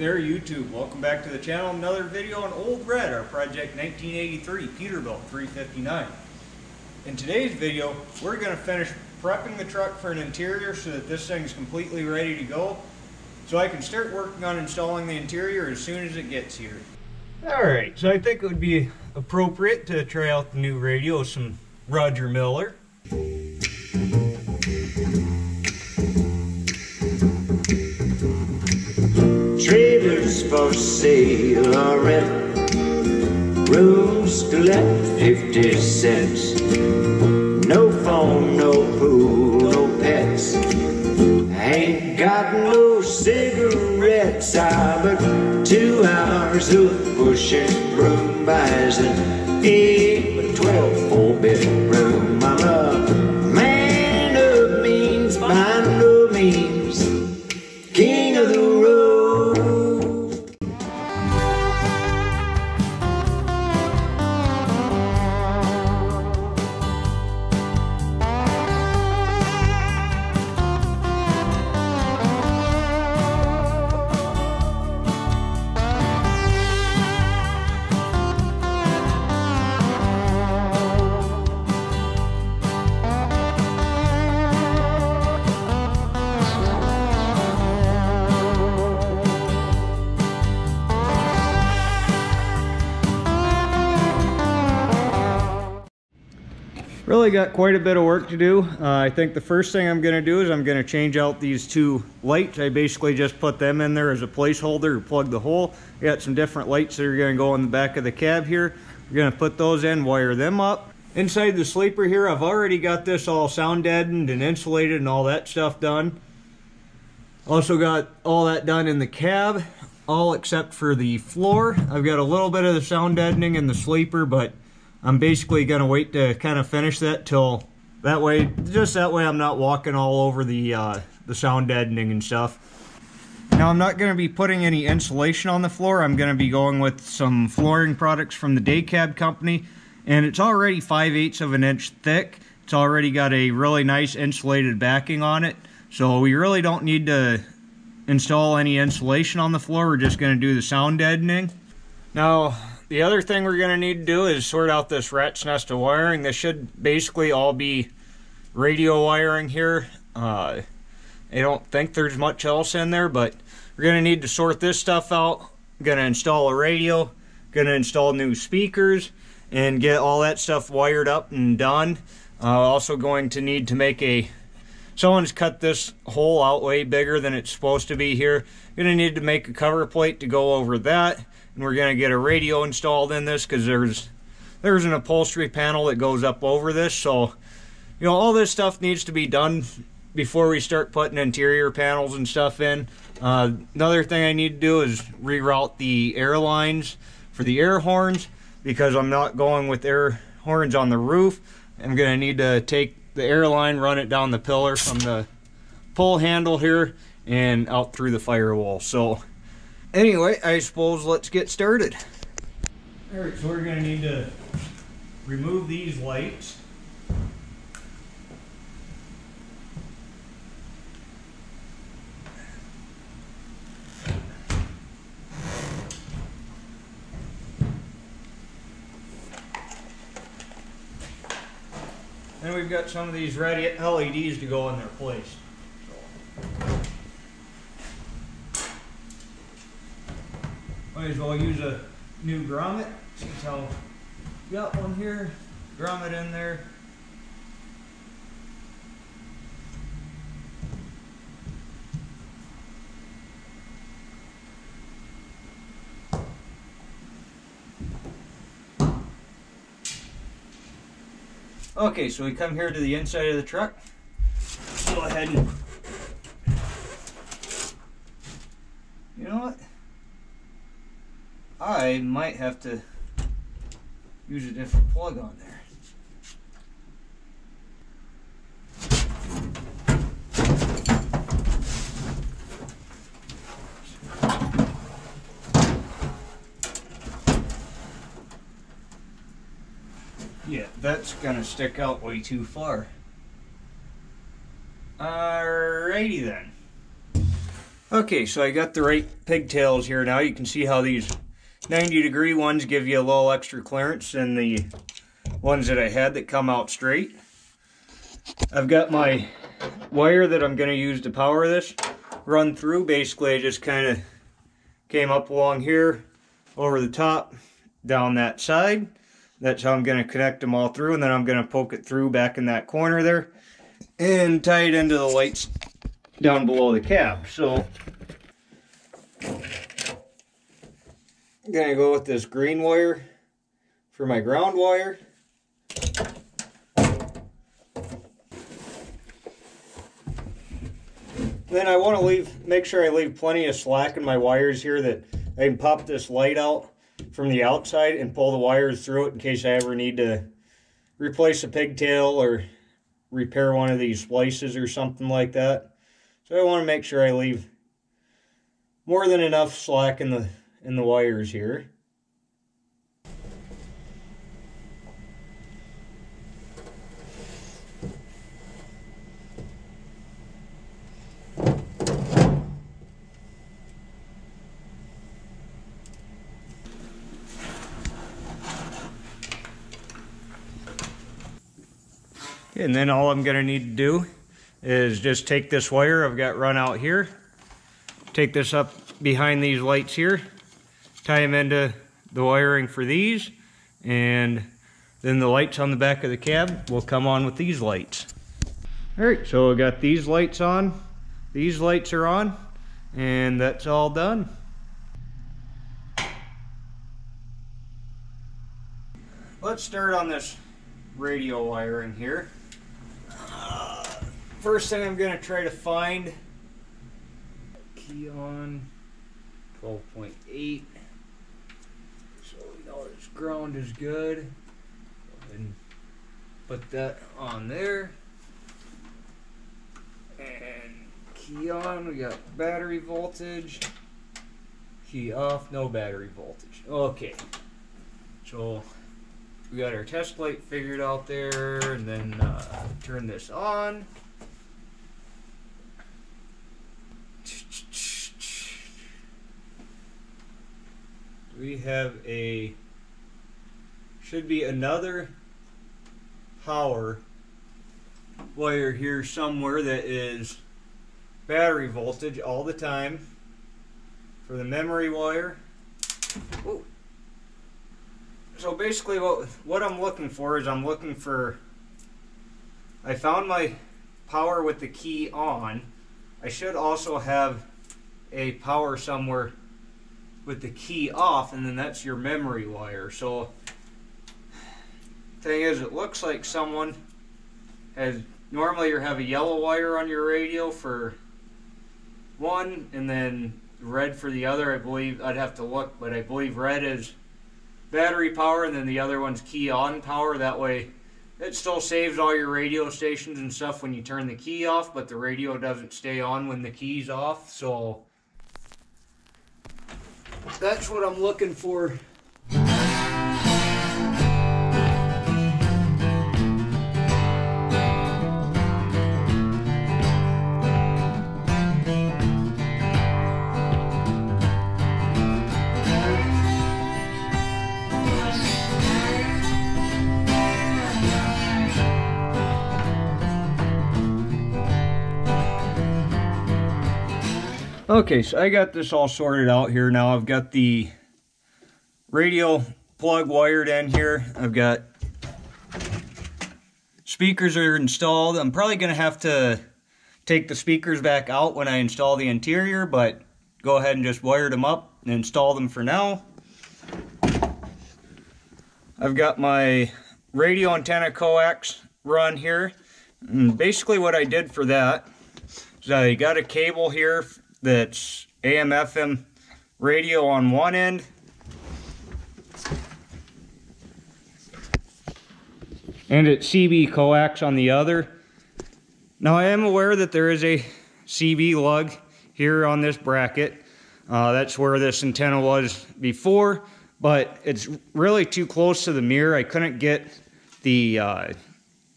there, YouTube. Welcome back to the channel. Another video on Old Red, our project 1983 Peterbilt 359. In today's video, we're going to finish prepping the truck for an interior so that this thing's completely ready to go, so I can start working on installing the interior as soon as it gets here. Alright, so I think it would be appropriate to try out the new radio with some Roger Miller. Trailers for sale or rent, rooms to let 50 cents. No phone, no pool, no pets. Ain't got no cigarettes. But 2 hours of pushing broom buys an 8 by 12 4-bedroom. I'm a man of means by no means, king of the road. Really got quite a bit of work to do. I think the first thing I'm going to do is I'm going to change out these two lights. I basically just put them in there as a placeholder to plug the hole. I got some different lights that are going to go in the back of the cab here. We're going to put those in, wire them up. Inside the sleeper here, I've already got this all sound deadened and insulated and all that stuff done. Also got all that done in the cab, all except for the floor. I've got a little bit of the sound deadening in the sleeper, but I'm basically going to wait to kind of finish that till that way, just that way I'm not walking all over the sound deadening and stuff. Now I'm not going to be putting any insulation on the floor. I'm going to be going with some flooring products from the Day Cab company, and it's already 5/8 of an inch thick. It's already got a really nice insulated backing on it, so we really don't need to install any insulation on the floor. We're just going to do the sound deadening. Now, the other thing we're going to need to do is sort out this rat's nest of wiring. This should basically all be radio wiring here. I don't think there's much else in there, but we're going to need to sort this stuff out. I'm going to install a radio, going to install new speakers, and get all that stuff wired up and done. Also going to need to make someone's cut this hole out way bigger than it's supposed to be here. Going to need to make a cover plate to go over that. And we're going to get a radio installed in this because there's an upholstery panel that goes up over this. So, you know, all this stuff needs to be done before we start putting interior panels and stuff in. Another thing I need to do is reroute the air lines for the air horns, because I'm not going with air horns on the roof. I'm going to need to take the air line, run it down the pillar from the pull handle here and out through the firewall. So anyway, I suppose let's get started. Alright, so we're going to need to remove these lights. Then we've got some of these red LEDs to go in their place. Might as well use a new grommet. See how got one here. Grommet in there. Okay, so we come here to the inside of the truck. Go ahead and, you know what? I might have to use a different plug on there. Yeah, that's gonna stick out way too far. Alrighty then. Okay, so I got the right pigtails here now. You can see how these 90-degree ones give you a little extra clearance than the ones that I had that come out straight. I've got my wire that I'm going to use to power this run through. Basically, I just kind of came up along here, over the top, down that side. That's how I'm going to connect them all through, and then I'm going to poke it through back in that corner there and tie it into the lights down below the cab. So I'm going to go with this green wire for my ground wire. Then I want to make sure I leave plenty of slack in my wires here that I can pop this light out from the outside and pull the wires through it in case I ever need to replace a pigtail or repair one of these splices or something like that. So I want to make sure I leave more than enough slack in the wires here. And then all I'm going to need to do is just take this wire I've got run out here, take this up behind these lights here, tie them into the wiring for these, and then the lights on the back of the cab will come on with these lights. Alright, so I got these lights on, these lights are on, and that's all done. Let's start on this radio wiring here. First thing I'm going to try to find, key on 12.8, so we know this ground is good. Go ahead and put that on there. And key on, we got battery voltage. Key off, no battery voltage. Okay, so we got our test light figured out there, and then turn this on. We have should be another power wire here somewhere that is battery voltage all the time for the memory wire. Ooh. So basically what I'm looking for is I found my power with the key on. I should also have a power somewhere with the key off, and then that's your memory wire. So thing is, it looks like someone normally you have a yellow wire on your radio for one and then red for the other. I believe, I'd have to look, but I believe red is battery power and then the other one's key on power. That way it still saves all your radio stations and stuff when you turn the key off, but the radio doesn't stay on when the key's off. So that's what I'm looking for. Okay, so I got this all sorted out here now. I've got the radio plug wired in here. I've got speakers are installed. I'm probably going to have to take the speakers back out when I install the interior, but go ahead and just wire them up and install them for now. I've got my radio antenna coax run here. And basically what I did for that is I got a cable here that's AM/FM radio on one end, and it's CB coax on the other. Now I am aware that there is a CB lug here on this bracket. That's where this antenna was before, but it's really too close to the mirror. I couldn't get the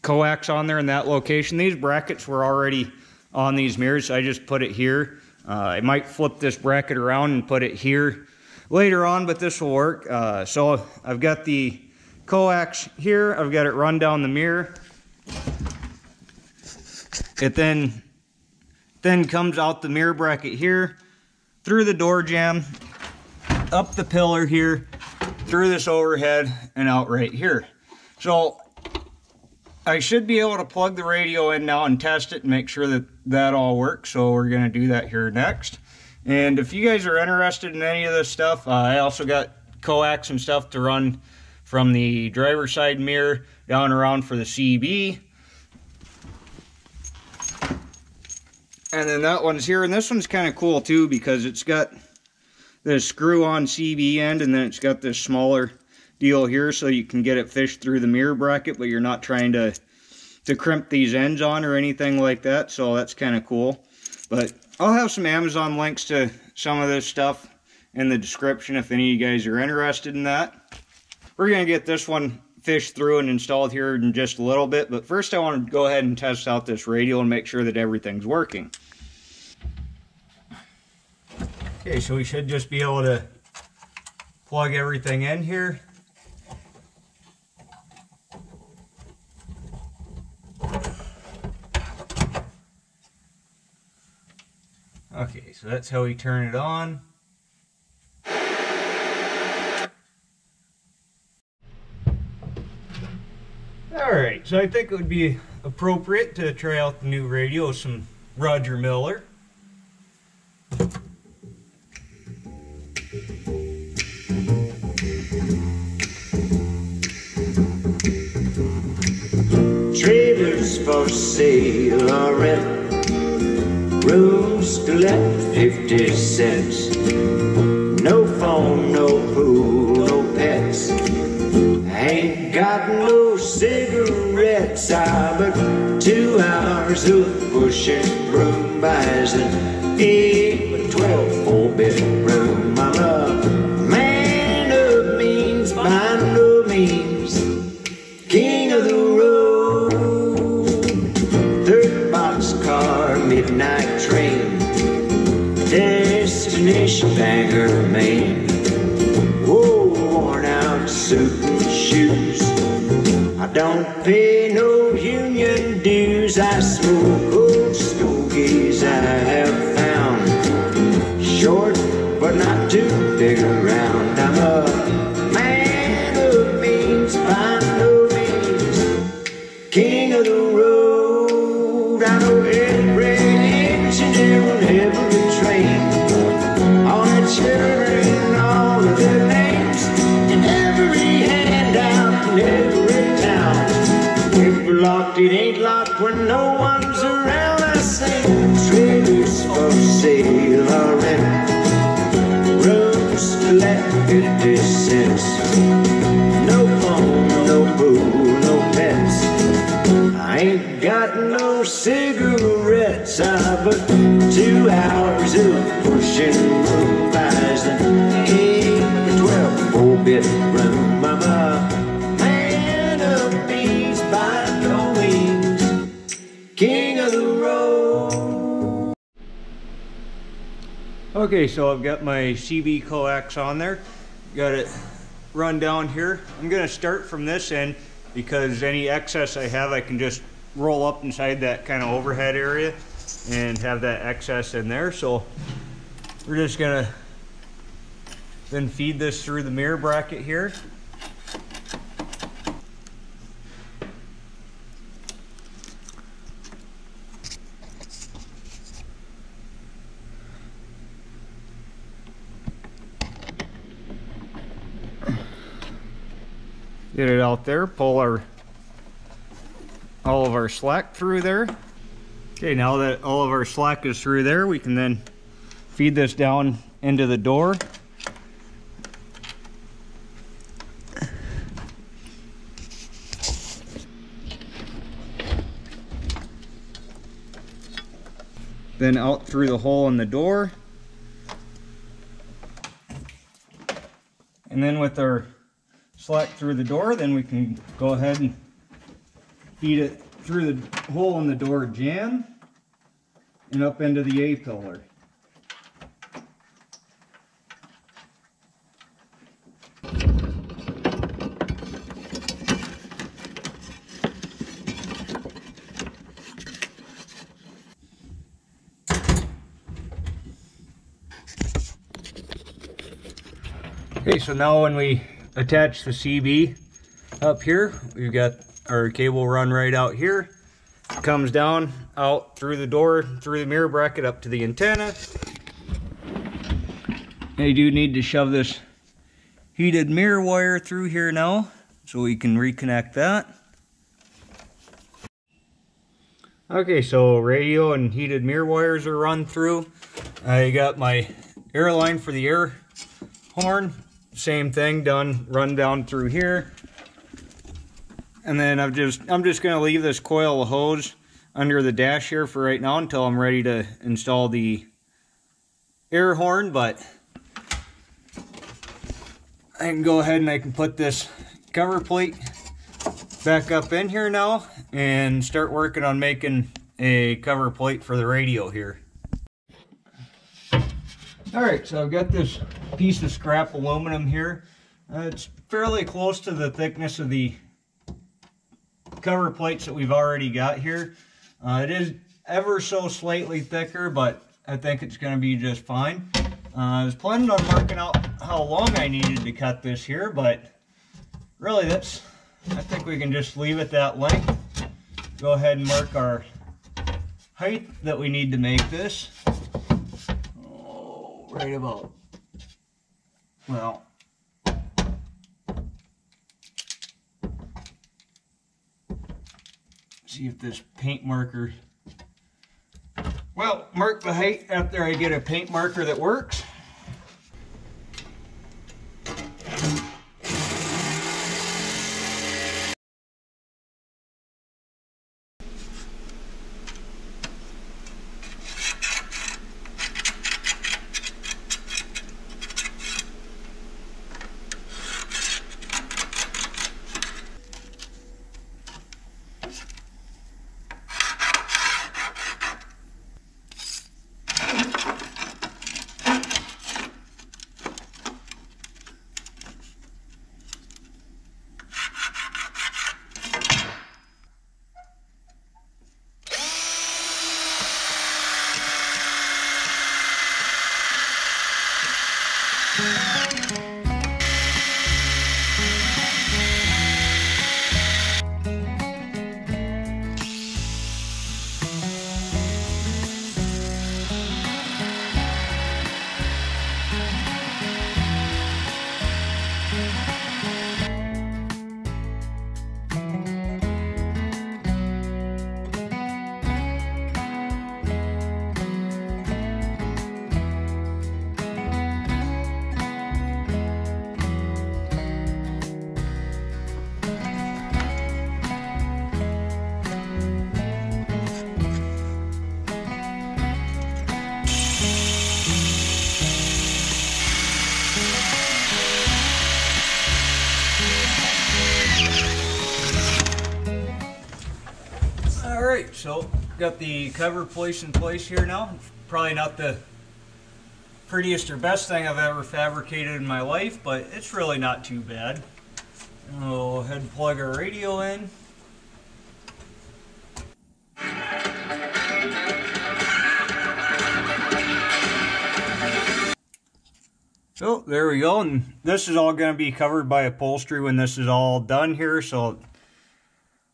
coax on there in that location. These brackets were already on these mirrors, so I just put it here. I might flip this bracket around and put it here later on, but this will work. So I've got the coax here. I've got it run down the mirror. It then comes out the mirror bracket here, through the door jamb, up the pillar here, through this overhead, and out right here. So I should be able to plug the radio in now and test it and make sure that that all works. So we're going to do that here next. And if you guys are interested in any of this stuff, I also got coax and stuff to run from the driver's side mirror down around for the CB. And then that one's here, and this one's kind of cool too because it's got this screw-on CB end, and then it's got this smaller deal here so you can get it fished through the mirror bracket, but you're not trying to crimp these ends on or anything like that, so that's kind of cool. But I'll have some Amazon links to some of this stuff in the description if any of you guys are interested in that. We're going to get this one fished through and installed here in just a little bit, but first I want to go ahead and test out this radio and make sure that everything's working. Okay, so we should just be able to plug everything in here. Okay, so that's how we turn it on. Alright, so I think it would be appropriate to try out the new radio with some Roger Miller. Trailers for sale or rent, rooms to let 50 cents. No phone, no pool, no pets. Ain't got no cigarettes, but 2 hours of pushing broom buys an 8 by 12 4-bedroom. I'm a man of means by no means, king of the road. 3rd boxcar, midnight train, destination Bangor, Maine. Whoa, worn out suit and shoes. I don't pay no union dues. I smoke old stogies I have found, short but not too big around. I'm a man of means by no means, king of the road. I know every engineer on every train, all the children, all of their names, and every handout in every town. If we're locked, it ain't locked when no one's around. I say trailers for sale or rent, rooms to let 50 cents. No phone, no pool, no pets. I ain't got no cigarettes, but 2 hours of pushing room buys an 8 by 12 4-bedroom. I'm a man of means by no means, king of the road. Okay, so I've got my CB coax on there. Got it run down here. I'm going to start from this end because any excess I have I can just roll up inside that kind of overhead area and have that excess in there. So we're just going to then feed this through the mirror bracket here. Get it out there, pull all of our slack through there. Okay, now that all of our slack is through there, we can then feed this down into the door. Then out through the hole in the door. And then with our slack through the door, then we can go ahead and feed it through the hole in the door jamb and up into the A-pillar. Okay, so now when we attach the CB up here, we've got our cable run right out here. It comes down, out through the door, through the mirror bracket up to the antenna. I do need to shove this heated mirror wire through here now so we can reconnect that. Okay, so radio and heated mirror wires are run through. I got my air line for the air horn. Same thing done, run down through here. And then I'm just gonna leave this coil of hose under the dash here for right now until I'm ready to install the air horn, but I can go ahead and I can put this cover plate back up in here now and start working on making a cover plate for the radio here. Alright, so I've got this piece of scrap aluminum here. It's fairly close to the thickness of the cover plates that we've already got here. It is ever so slightly thicker, but I think it's going to be just fine. I was planning on marking out how long I needed to cut this here, but really I think we can just leave it that length. Go ahead and mark our height that we need to make this. Oh, right about, well, see if this paint marker, well, mark the height after I get a paint marker that works. Alright, so got the cover placed in place here now. Probably not the prettiest or best thing I've ever fabricated in my life, but it's really not too bad. We'll go ahead and plug our radio in. So there we go, and this is all going to be covered by upholstery when this is all done here, so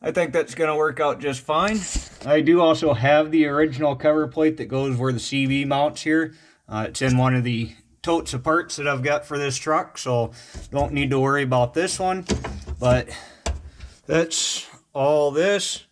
I think that's going to work out just fine. I do also have the original cover plate that goes where the CB mounts here. It's in one of the totes of parts that I've got for this truck, so don't need to worry about this one. But that's all this.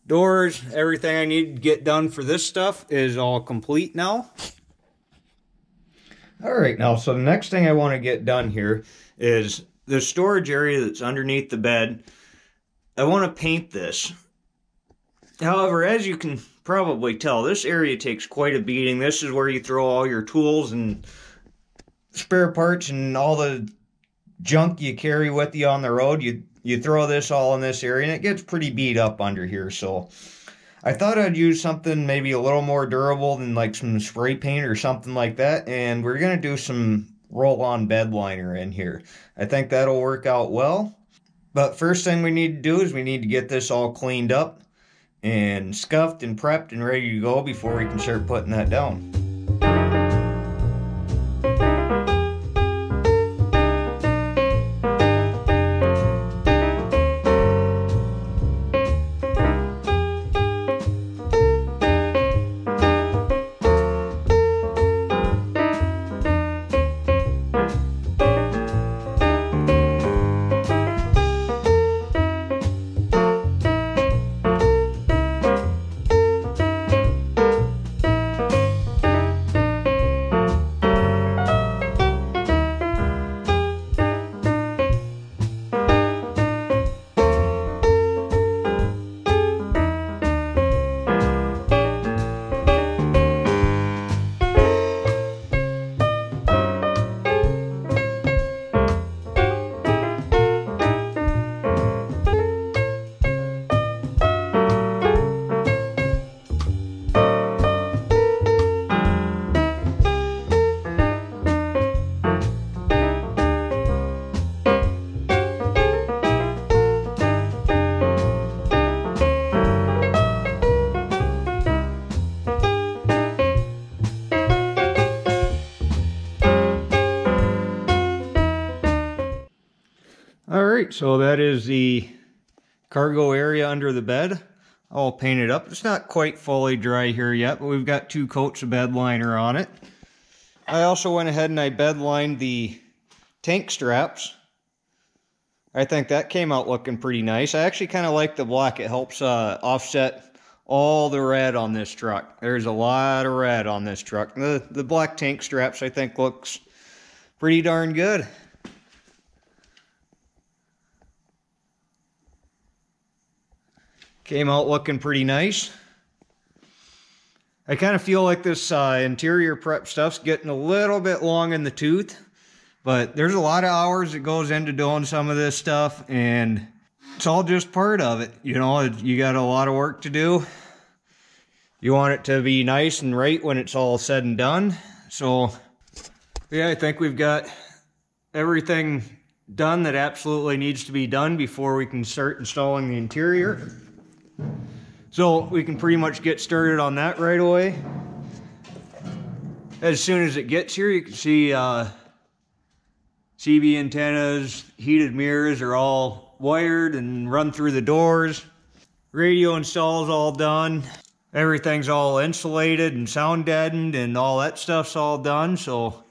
Doors, everything I need to get done for this stuff is all complete now. Alright, now so the next thing I want to get done here is the storage area that's underneath the bed. I want to paint this. However, as you can probably tell, this area takes quite a beating. This is where you throw all your tools and spare parts and all the junk you carry with you on the road. You throw this all in this area and it gets pretty beat up under here. So I thought I'd use something maybe a little more durable than like some spray paint or something like that. And we're going to do some roll-on bed liner in here. I think that'll work out well. But first thing we need to do is we need to get this all cleaned up and scuffed and prepped and ready to go before we can start putting that down. All right, so that is the cargo area under the bed. All painted up. It's not quite fully dry here yet, but we've got 2 coats of bed liner on it. I also went ahead and I bed lined the tank straps. I think that came out looking pretty nice. I actually kind of like the black. It helps offset all the red on this truck. There's a lot of red on this truck. The black tank straps I think looks pretty darn good. Came out looking pretty nice. I kind of feel like this interior prep stuff's getting a little bit long in the tooth, but there's a lot of hours that goes into doing some of this stuff, and it's all just part of it. You know, you got a lot of work to do. You want it to be nice and right when it's all said and done. So, yeah, I think we've got everything done that absolutely needs to be done before we can start installing the interior. So we can pretty much get started on that right away. As soon as it gets here, you can see CB antennas, heated mirrors are all wired and run through the doors. Radio install is all done. Everything's all insulated and sound deadened and all that stuff's all done. So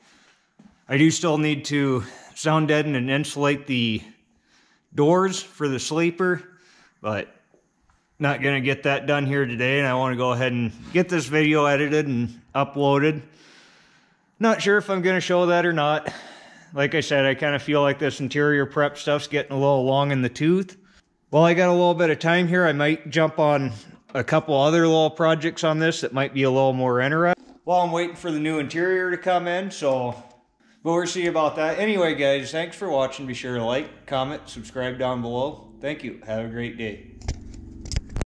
I do still need to sound deaden and insulate the doors for the sleeper, but not gonna get that done here today, and I want to go ahead and get this video edited and uploaded. Not sure if I'm gonna show that or not. Like I said, I kind of feel like this interior prep stuff's getting a little long in the tooth. While I got a little bit of time here, I might jump on a couple other little projects on this that might be a little more interesting while I'm waiting for the new interior to come in, so but we'll see about that. Anyway, guys, thanks for watching. Be sure to like, comment, subscribe down below. Thank you. Have a great day.